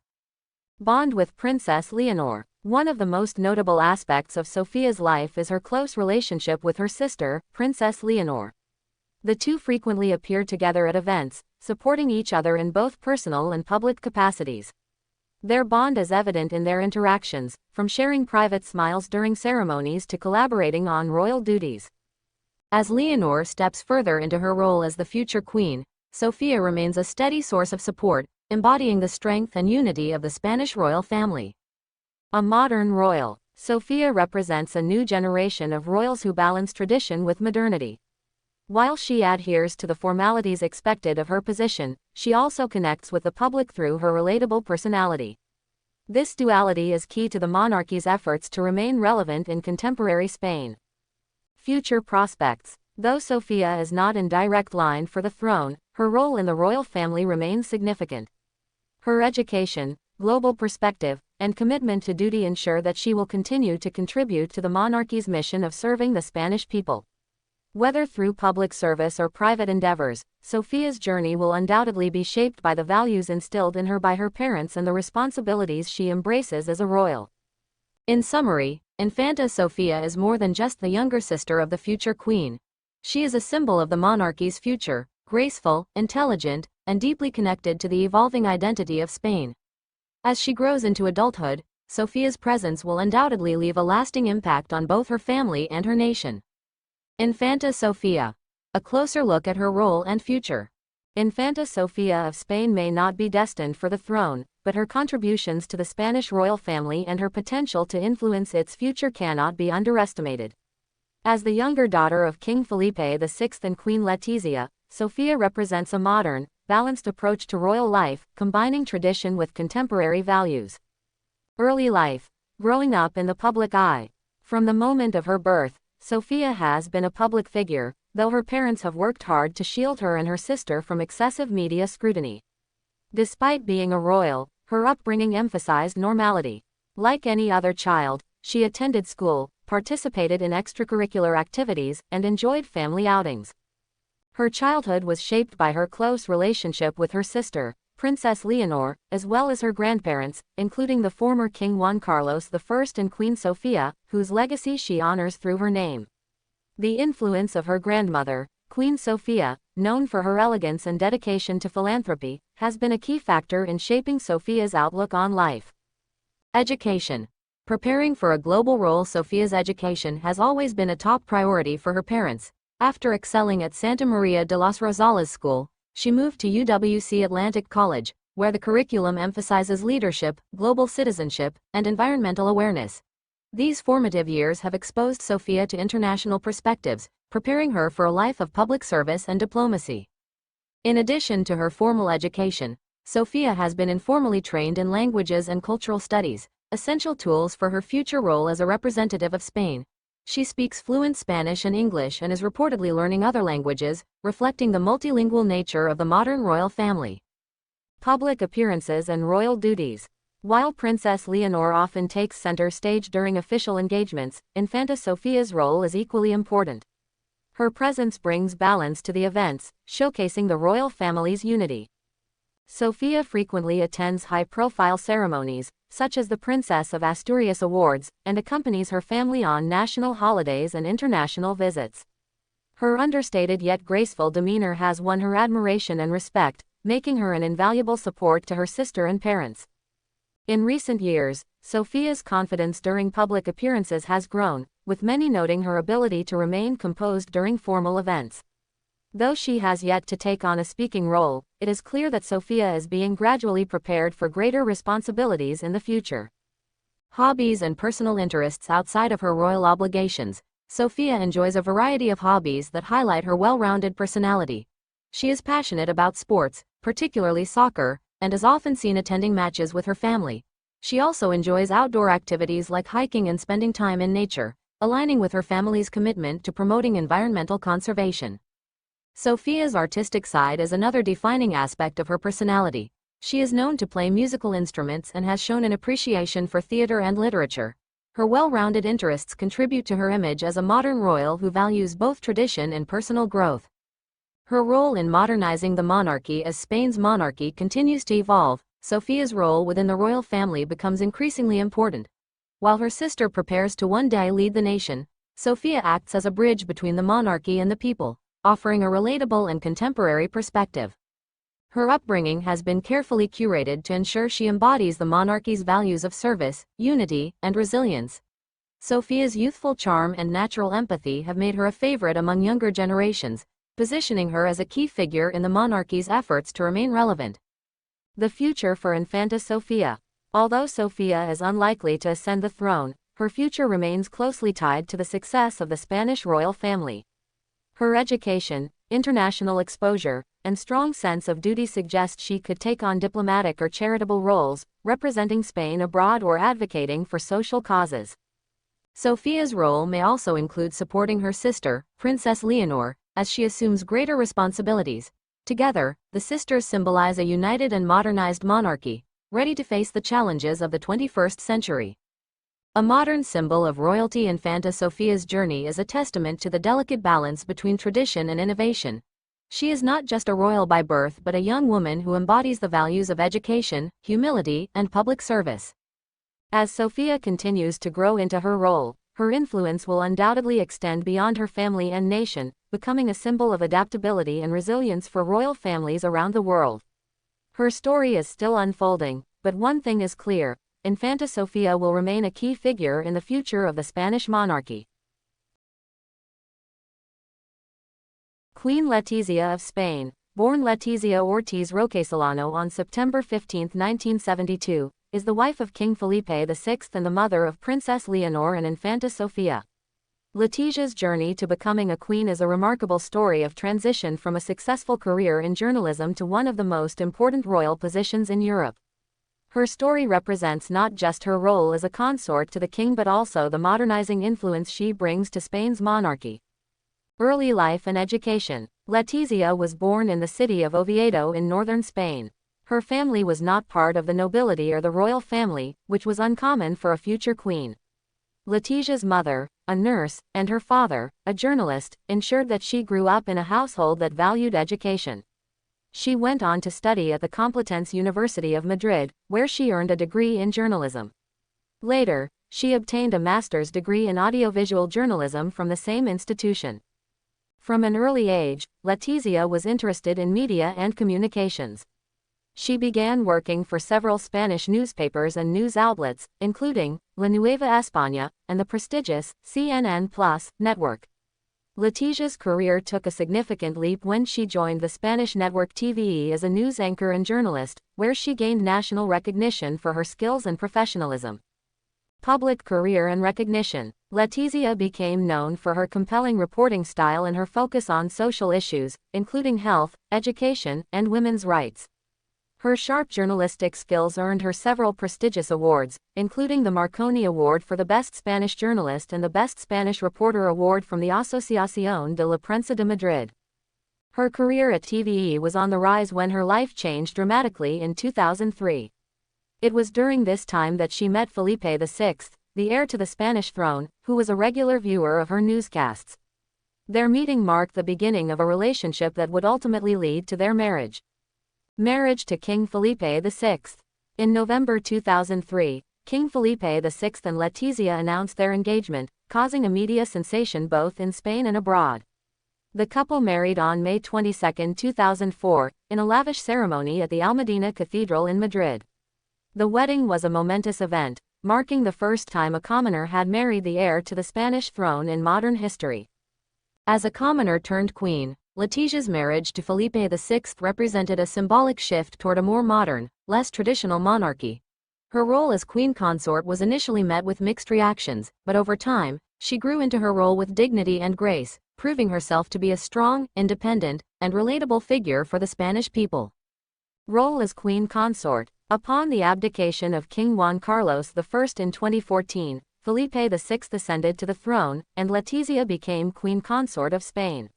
Bond with Princess Leonor. One of the most notable aspects of Sofia's life is her close relationship with her sister, Princess Leonor. The two frequently appear together at events, supporting each other in both personal and public capacities. Their bond is evident in their interactions, from sharing private smiles during ceremonies to collaborating on royal duties. As Leonor steps further into her role as the future queen, Sofia remains a steady source of support, embodying the strength and unity of the Spanish royal family. A modern royal. Sofia represents a new generation of royals who balance tradition with modernity. While she adheres to the formalities expected of her position, she also connects with the public through her relatable personality. This duality is key to the monarchy's efforts to remain relevant in contemporary Spain. Future prospects. Though Sofia is not in direct line for the throne, her role in the royal family remains significant. Her education, global perspective, and commitment to duty ensure that she will continue to contribute to the monarchy's mission of serving the Spanish people. Whether through public service or private endeavors, Sofia's journey will undoubtedly be shaped by the values instilled in her by her parents and the responsibilities she embraces as a royal. In summary, Infanta Sophia is more than just the younger sister of the future queen. She is a symbol of the monarchy's future, graceful, intelligent, and deeply connected to the evolving identity of Spain. As she grows into adulthood, Sofia's presence will undoubtedly leave a lasting impact on both her family and her nation. Infanta Sophia. A closer look at her role and future. Infanta Sophia of Spain may not be destined for the throne, but her contributions to the Spanish royal family and her potential to influence its future cannot be underestimated. As the younger daughter of King Felipe VI and Queen Letizia, Sophia represents a modern, balanced approach to royal life, combining tradition with contemporary values. Early life. Growing up in the public eye. From the moment of her birth, Sophia has been a public figure, though her parents have worked hard to shield her and her sister from excessive media scrutiny. Despite being a royal, her upbringing emphasized normality. Like any other child, she attended school, participated in extracurricular activities, and enjoyed family outings. Her childhood was shaped by her close relationship with her sister, Princess Leonor, as well as her grandparents, including the former King Juan Carlos I and Queen Sophia, whose legacy she honors through her name. The influence of her grandmother, Queen Sophia, known for her elegance and dedication to philanthropy, has been a key factor in shaping Sophia's outlook on life. Education. Preparing for a global role, Sophia's education has always been a top priority for her parents. After excelling at Santa Maria de las Rosales School, she moved to UWC Atlantic College, where the curriculum emphasizes leadership, global citizenship, and environmental awareness. These formative years have exposed Sophia to international perspectives, preparing her for a life of public service and diplomacy. In addition to her formal education, Sophia has been informally trained in languages and cultural studies, essential tools for her future role as a representative of Spain. She speaks fluent Spanish and English and is reportedly learning other languages, reflecting the multilingual nature of the modern royal family. Public appearances and royal duties. While Princess Leonor often takes center stage during official engagements, Infanta Sophia's role is equally important. Her presence brings balance to the events, showcasing the royal family's unity. Sophia frequently attends high-profile ceremonies, such as the Princess of Asturias Awards, and accompanies her family on national holidays and international visits. Her understated yet graceful demeanor has won her admiration and respect, making her an invaluable support to her sister and parents. In recent years, Sophia's confidence during public appearances has grown, with many noting her ability to remain composed during formal events. Though she has yet to take on a speaking role, it is clear that Sophia is being gradually prepared for greater responsibilities in the future. Hobbies and personal interests. Outside of her royal obligations, Sophia enjoys a variety of hobbies that highlight her well-rounded personality. She is passionate about sports, particularly soccer, and is often seen attending matches with her family. She also enjoys outdoor activities like hiking and spending time in nature, aligning with her family's commitment to promoting environmental conservation. Sophia's artistic side is another defining aspect of her personality. She is known to play musical instruments and has shown an appreciation for theater and literature. Her well-rounded interests contribute to her image as a modern royal who values both tradition and personal growth. Her role in modernizing the monarchy. As Spain's monarchy continues to evolve, Sophia's role within the royal family becomes increasingly important. While her sister prepares to one day lead the nation, Sophia acts as a bridge between the monarchy and the people, offering a relatable and contemporary perspective. Her upbringing has been carefully curated to ensure she embodies the monarchy's values of service, unity, and resilience. Sophia's youthful charm and natural empathy have made her a favorite among younger generations, positioning her as a key figure in the monarchy's efforts to remain relevant. The future for Infanta Sophia. Although Sophia is unlikely to ascend the throne, her future remains closely tied to the success of the Spanish royal family. Her education, international exposure, and strong sense of duty suggest she could take on diplomatic or charitable roles, representing Spain abroad or advocating for social causes. Sophia's role may also include supporting her sister, Princess Leonor, as she assumes greater responsibilities. Together, the sisters symbolize a united and modernized monarchy, ready to face the challenges of the 21st century. A modern symbol of royalty, Infanta Sophia's journey is a testament to the delicate balance between tradition and innovation. She is not just a royal by birth but a young woman who embodies the values of education, humility, and public service. As Sophia continues to grow into her role, her influence will undoubtedly extend beyond her family and nation, becoming a symbol of adaptability and resilience for royal families around the world. Her story is still unfolding, but one thing is clear: Infanta Sophia will remain a key figure in the future of the Spanish monarchy. Queen Letizia of Spain, born Letizia Ortiz Roquesolano on September 15, 1972, is the wife of King Felipe VI and the mother of Princess Leonor and Infanta Sophia. Letizia's journey to becoming a queen is a remarkable story of transition from a successful career in journalism to one of the most important royal positions in Europe. Her story represents not just her role as a consort to the king but also the modernizing influence she brings to Spain's monarchy. Early life and education. Letizia was born in the city of Oviedo in northern Spain. Her family was not part of the nobility or the royal family, which was uncommon for a future queen. Letizia's mother, a nurse, and her father, a journalist, ensured that she grew up in a household that valued education. She went on to study at the Complutense University of Madrid, where she earned a degree in journalism. Later, she obtained a master's degree in audiovisual journalism from the same institution. From an early age, Letizia was interested in media and communications. She began working for several Spanish newspapers and news outlets, including La Nueva España and the prestigious CNN+ network. Letizia's career took a significant leap when she joined the Spanish network TVE as a news anchor and journalist, where she gained national recognition for her skills and professionalism. Public career and recognition. Letizia became known for her compelling reporting style and her focus on social issues, including health, education, and women's rights. Her sharp journalistic skills earned her several prestigious awards, including the Marconi Award for the Best Spanish Journalist and the Best Spanish Reporter Award from the Asociación de la Prensa de Madrid. Her career at TVE was on the rise when her life changed dramatically in 2003. It was during this time that she met Felipe VI, the heir to the Spanish throne, who was a regular viewer of her newscasts. Their meeting marked the beginning of a relationship that would ultimately lead to their marriage. Marriage to King Felipe VI. In November 2003, King Felipe VI and Letizia announced their engagement, causing a media sensation both in Spain and abroad. The couple married on May 22, 2004, in a lavish ceremony at the Almudena Cathedral in Madrid. The wedding was a momentous event, marking the first time a commoner had married the heir to the Spanish throne in modern history. As a commoner turned queen, Letizia's marriage to Felipe VI represented a symbolic shift toward a more modern, less traditional monarchy. Her role as Queen Consort was initially met with mixed reactions, but over time, she grew into her role with dignity and grace, proving herself to be a strong, independent, and relatable figure for the Spanish people. Role as Queen Consort. Upon the abdication of King Juan Carlos I in 2014, Felipe VI ascended to the throne, and Letizia became Queen Consort of Spain.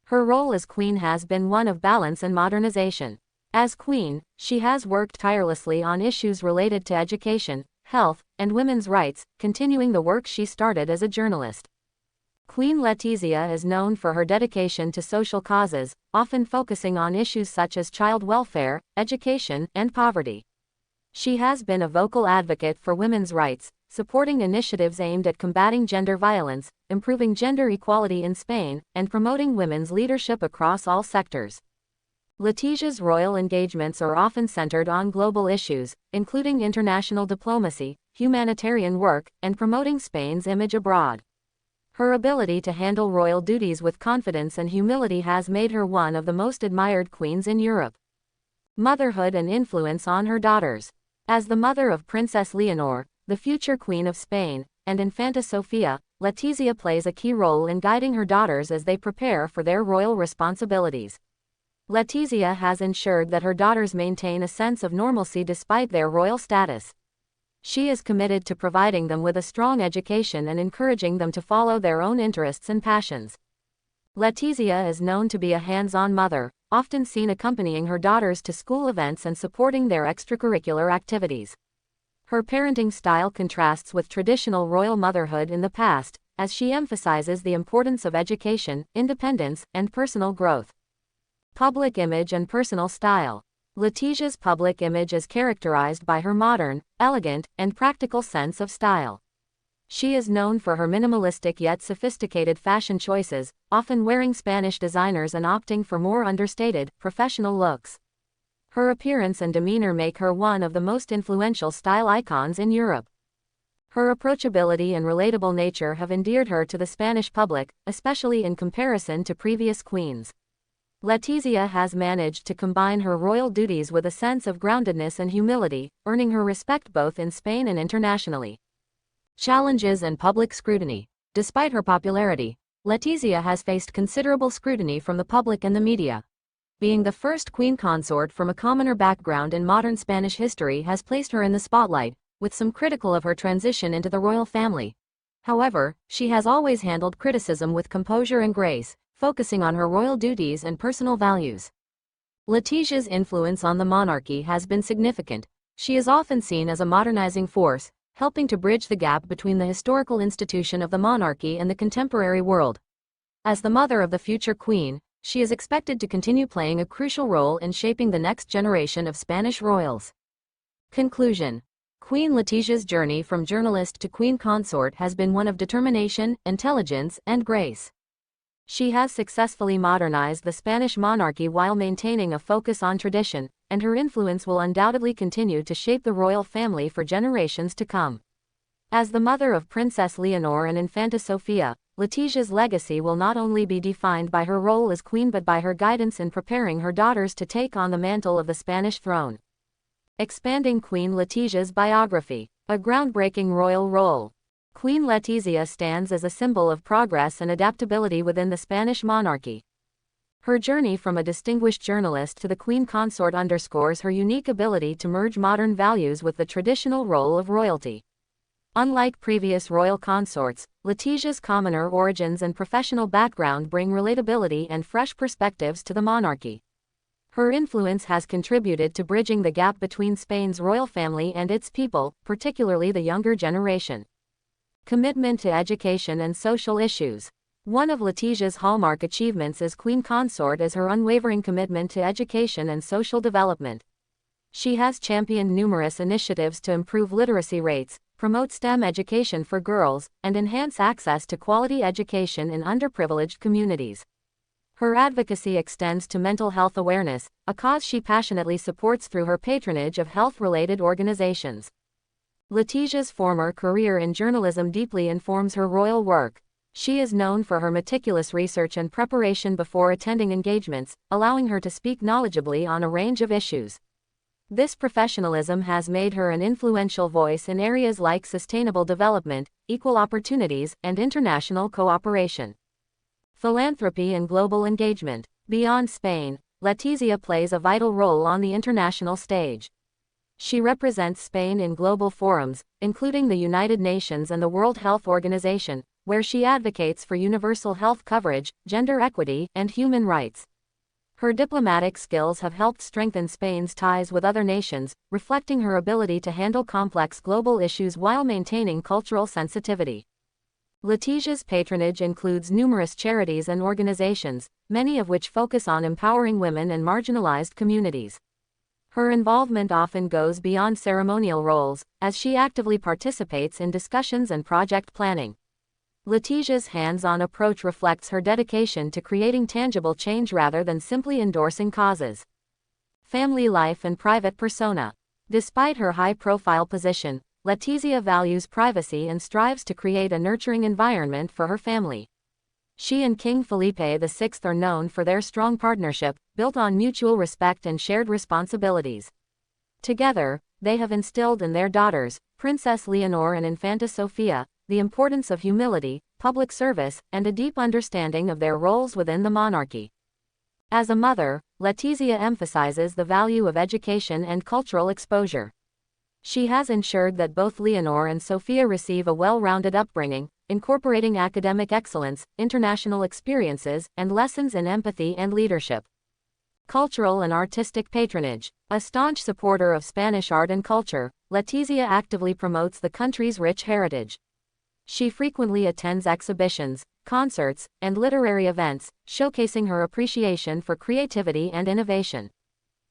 Her role as queen has been one of balance and modernization. As queen, she has worked tirelessly on issues related to education, health, and women's rights, continuing the work she started as a journalist. Queen Letizia is known for her dedication to social causes, often focusing on issues such as child welfare, education, and poverty. She has been a vocal advocate for women's rights, supporting initiatives aimed at combating gender violence, improving gender equality in Spain, and promoting women's leadership across all sectors. Letizia's royal engagements are often centered on global issues, including international diplomacy, humanitarian work, and promoting Spain's image abroad. Her ability to handle royal duties with confidence and humility has made her one of the most admired queens in Europe. Motherhood and influence on her daughters. As the mother of Princess Leonor, the future Queen of Spain, and Infanta Sophia, Letizia plays a key role in guiding her daughters as they prepare for their royal responsibilities. Letizia has ensured that her daughters maintain a sense of normalcy despite their royal status. She is committed to providing them with a strong education and encouraging them to follow their own interests and passions. Letizia is known to be a hands-on mother, often seen accompanying her daughters to school events and supporting their extracurricular activities. Her parenting style contrasts with traditional royal motherhood in the past, as she emphasizes the importance of education, independence, and personal growth. Public image and personal style. Letizia's public image is characterized by her modern, elegant, and practical sense of style. She is known for her minimalistic yet sophisticated fashion choices, often wearing Spanish designers and opting for more understated, professional looks. Her appearance and demeanor make her one of the most influential style icons in Europe. Her approachability and relatable nature have endeared her to the Spanish public, especially in comparison to previous queens. Letizia has managed to combine her royal duties with a sense of groundedness and humility, earning her respect both in Spain and internationally. Challenges and public scrutiny. Despite her popularity, Letizia has faced considerable scrutiny from the public and the media. Being the first queen consort from a commoner background in modern Spanish history has placed her in the spotlight, with some critical of her transition into the royal family. However, she has always handled criticism with composure and grace, focusing on her royal duties and personal values. Letizia's influence on the monarchy has been significant. She is often seen as a modernizing force, helping to bridge the gap between the historical institution of the monarchy and the contemporary world. As the mother of the future queen, she is expected to continue playing a crucial role in shaping the next generation of Spanish royals. Conclusion. Queen Letizia's journey from journalist to queen consort has been one of determination, intelligence, and grace. She has successfully modernized the Spanish monarchy while maintaining a focus on tradition, and her influence will undoubtedly continue to shape the royal family for generations to come. As the mother of Princess Leonor and Infanta Sophia, Letizia's legacy will not only be defined by her role as queen but by her guidance in preparing her daughters to take on the mantle of the Spanish throne. Expanding Queen Letizia's biography, a groundbreaking royal role. Queen Letizia stands as a symbol of progress and adaptability within the Spanish monarchy. Her journey from a distinguished journalist to the queen consort underscores her unique ability to merge modern values with the traditional role of royalty. Unlike previous royal consorts, Letizia's commoner origins and professional background bring relatability and fresh perspectives to the monarchy. Her influence has contributed to bridging the gap between Spain's royal family and its people, particularly the younger generation. Commitment to education and social issues. One of Letizia's hallmark achievements as queen consort is her unwavering commitment to education and social development. She has championed numerous initiatives to improve literacy rates, promote STEM education for girls, and enhance access to quality education in underprivileged communities. Her advocacy extends to mental health awareness, a cause she passionately supports through her patronage of health-related organizations. Letizia's former career in journalism deeply informs her royal work. She is known for her meticulous research and preparation before attending engagements, allowing her to speak knowledgeably on a range of issues. This professionalism has made her an influential voice in areas like sustainable development, equal opportunities, and international cooperation. Philanthropy and global engagement. Beyond Spain, Letizia plays a vital role on the international stage. She represents Spain in global forums, including the United Nations and the World Health Organization, where she advocates for universal health coverage, gender equity, and human rights. Her diplomatic skills have helped strengthen Spain's ties with other nations, reflecting her ability to handle complex global issues while maintaining cultural sensitivity. Letizia's patronage includes numerous charities and organizations, many of which focus on empowering women and marginalized communities. Her involvement often goes beyond ceremonial roles, as she actively participates in discussions and project planning. Letizia's hands-on approach reflects her dedication to creating tangible change rather than simply endorsing causes. Family life and private persona. Despite her high-profile position, Letizia values privacy and strives to create a nurturing environment for her family. She and King Felipe VI are known for their strong partnership, built on mutual respect and shared responsibilities. Together, they have instilled in their daughters, Princess Leonor and Infanta Sophia, the importance of humility, public service, and a deep understanding of their roles within the monarchy. As a mother, Letizia emphasizes the value of education and cultural exposure. She has ensured that both Leonor and Sophia receive a well-rounded upbringing, incorporating academic excellence, international experiences, and lessons in empathy and leadership. Cultural and artistic patronage. A staunch supporter of Spanish art and culture, Letizia actively promotes the country's rich heritage. She frequently attends exhibitions, concerts, and literary events, showcasing her appreciation for creativity and innovation.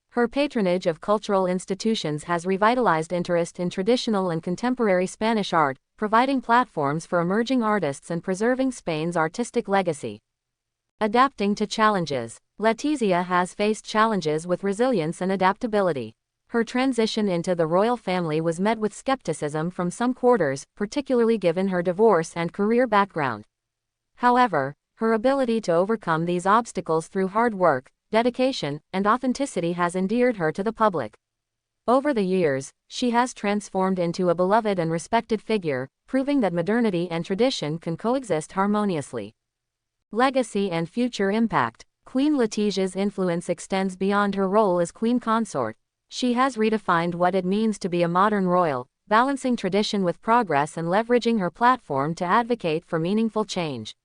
Her patronage of cultural institutions has revitalized interest in traditional and contemporary Spanish art, providing platforms for emerging artists and preserving Spain's artistic legacy. Adapting to challenges. Letizia has faced challenges with resilience and adaptability. Her transition into the royal family was met with skepticism from some quarters, particularly given her divorce and career background. However, her ability to overcome these obstacles through hard work, dedication, and authenticity has endeared her to the public. Over the years, she has transformed into a beloved and respected figure, proving that modernity and tradition can coexist harmoniously. Legacy and future impact. Queen Letizia's influence extends beyond her role as Queen Consort. She has redefined what it means to be a modern royal, balancing tradition with progress and leveraging her platform to advocate for meaningful change.